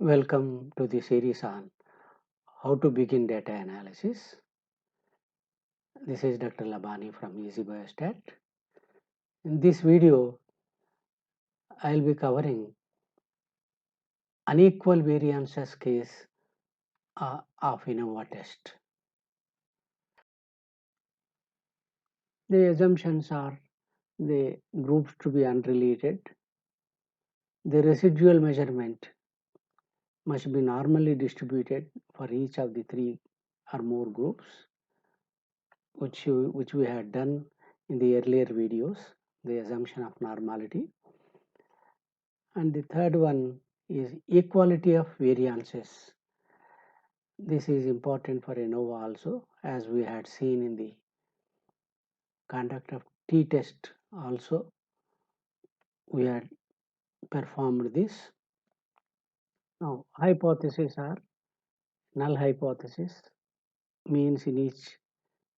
Welcome to the series on how to begin data analysis. This is Dr. Labani from Easy Biostat. In this video, I will be covering unequal variances case of ANOVA test. The assumptions are the groups to be unrelated. The residual measurement must be normally distributed for each of the three or more groups, which we had done in the earlier videos, the assumption of normality. And the third one is equality of variances. This is important for ANOVA also, as we had seen in the conduct of t-test also. We had performed this. Now, hypotheses are null hypothesis, means in each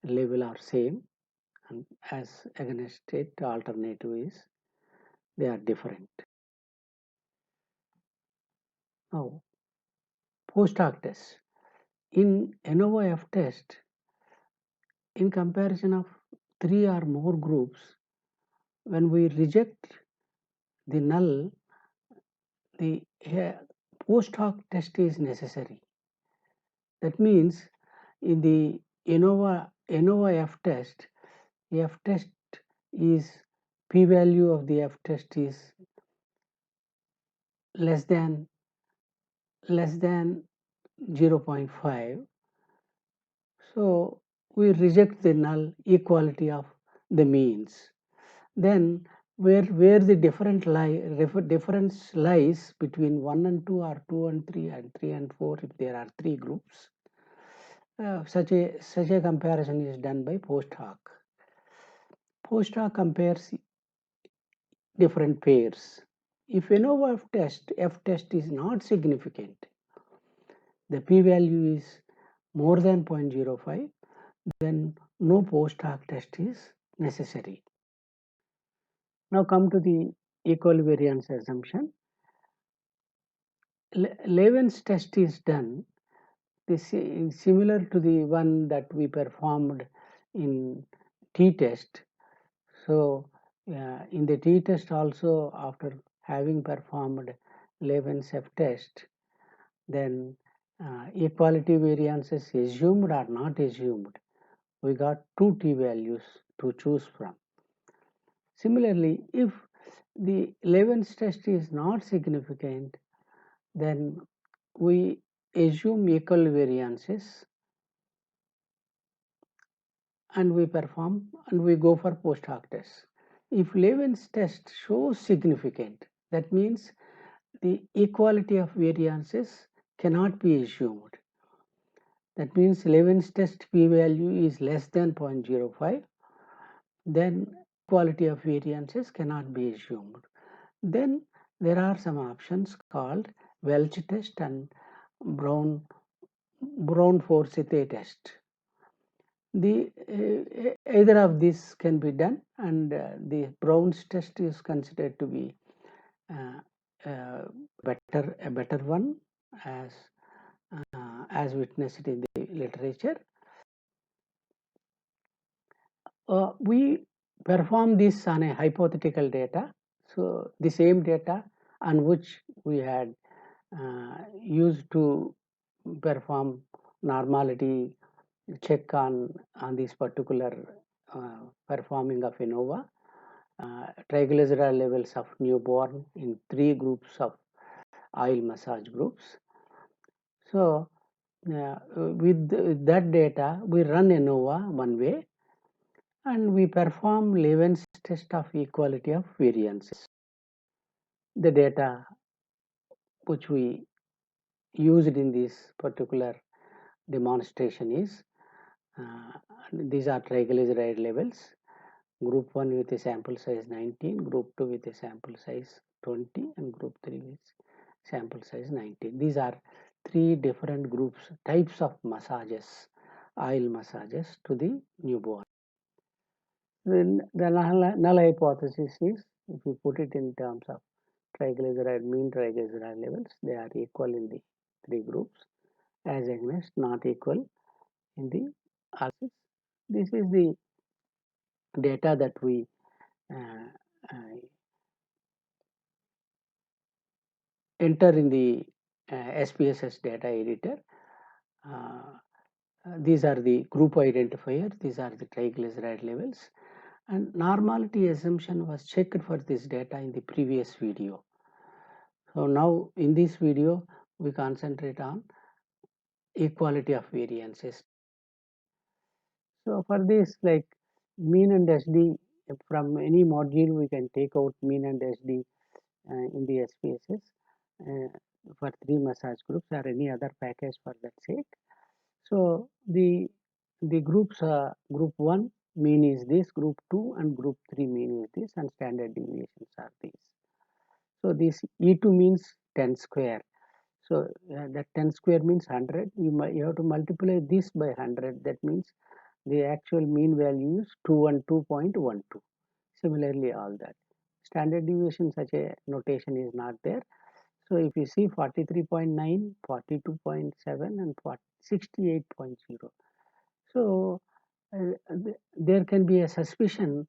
level are same, and as against it, alternative is they are different. Now, post hoc test. In ANOVA F test, in comparison of three or more groups, when we reject the null, the post hoc test is necessary. That means in the ANOVA F test is p-value of the F test is less than 0.5. So we reject the null equality of the means. Then where the difference lies between 1 and 2 or 2 and 3 and 3 and 4, if there are three groups, such a comparison is done by post hoc. Post hoc compares different pairs. If ANOVA F test is not significant, the p-value is more than 0.05, then no post hoc test is necessary. Now come to the equal variance assumption. Leven's test is done. This is similar to the one that we performed in t-test. So in the t-test also, after having performed Leven's F test, then equality variances assumed or not assumed, we got two t-values to choose from. Similarly, if the Leven's test is not significant, then we assume equal variances and we go for post hoc tests. If Leven's test shows significant, that means the equality of variances cannot be assumed. That means Leven's test p-value is less than 0.05, then equality of variances cannot be assumed. Then there are some options called Welch test and Brown-Forsythe test. Either of these can be done, and the Brown's test is considered to be a better one, as witnessed in the literature. We perform this on a hypothetical data. So the same data on which we had used to perform normality check on this particular performing of ANOVA. Triglyceride levels of newborn in three groups of oil massage groups. So with that data, we run ANOVA one way, and we perform Leven's test of equality of variances. The data which we used in this particular demonstration is these are triglyceride levels. Group 1 with a sample size 19, Group 2 with a sample size 20, and Group 3 with sample size 19. These are three different types of massages, oil massages to the newborn. Then the null hypothesis is, if you put it in terms of triglyceride, mean triglyceride levels, they are equal in the 3 groups as against not equal in the others. This is the data that we uh, uh, enter in the SPSS data editor. These are the group identifier, these are the triglyceride levels, and normality assumption was checked for this data in the previous video. So now in this video we concentrate on equality of variances. So for this, like mean and SD, from any module we can take out mean and SD in the SPSS for 3 massage groups or any other package for that sake. So the groups group 1 mean is this, group 2 and group 3 mean is this, and standard deviations are these. So this E2 means 10 square. So that 10 square means 100. You have to multiply this by 100. That means the actual mean value is 212.12. Similarly, all that. Standard deviation, such a notation is not there. So if you see 43.9, 42.7 and 68.0. So there can be a suspicion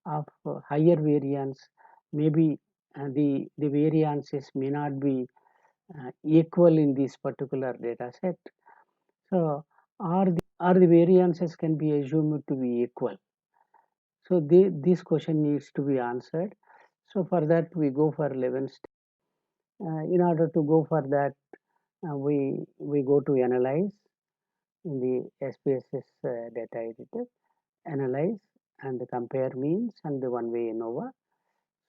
of higher variance. Maybe the variances may not be equal in this particular data set. So are the variances can be assumed to be equal? So this question needs to be answered. So for that we go for 11 steps. In order to go for that, we go to analyze in the SPSS data editor, analyze and compare means and the one-way ANOVA.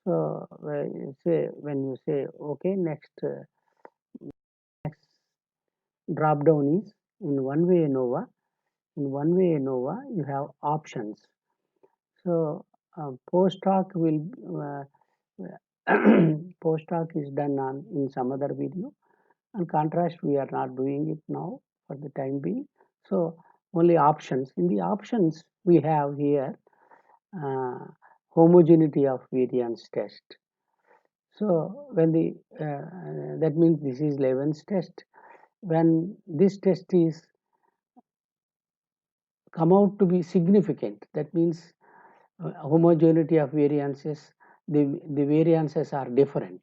So when you say okay, next drop down is in one-way ANOVA. In one-way ANOVA, you have options. So post hoc will post hoc is done on in some other video. And contrast, we are not doing it now for the time being. So only options. In the options, we have here homogeneity of variance test. So when the that means this is Leven's test. When this test is come out to be significant, that means homogeneity of variances, the variances are different.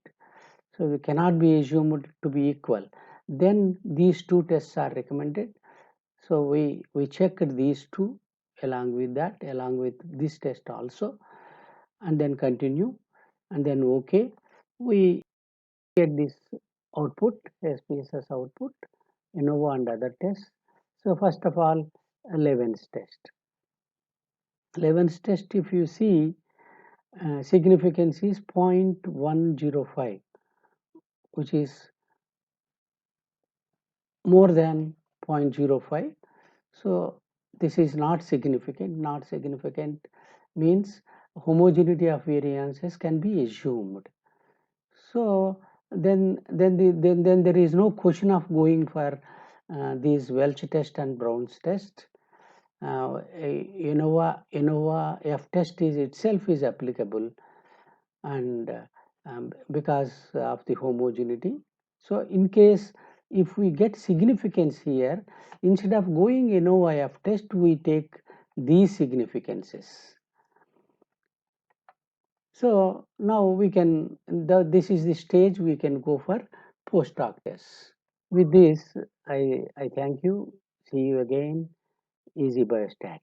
So we cannot be assumed to be equal. Then these two tests are recommended. So we checked these two along with that, along with this test also, and then continue, and then okay, we get this output, SPSS output, ANOVA and other tests. So first of all, Leven's test. Leven's test, if you see, significance is 0.105, which is more than 0.05. So this is not significant. Not significant means homogeneity of variances can be assumed. So then there is no question of going for these Welch test and Brown's test. ANOVA F test is itself is applicable, and because of the homogeneity. So in case if we get significance here, instead of going ANOVA F test, we take these significances. So now we can, this is the stage we can go for post hoc tests. With this, I thank you. See you again. Easy Biostat.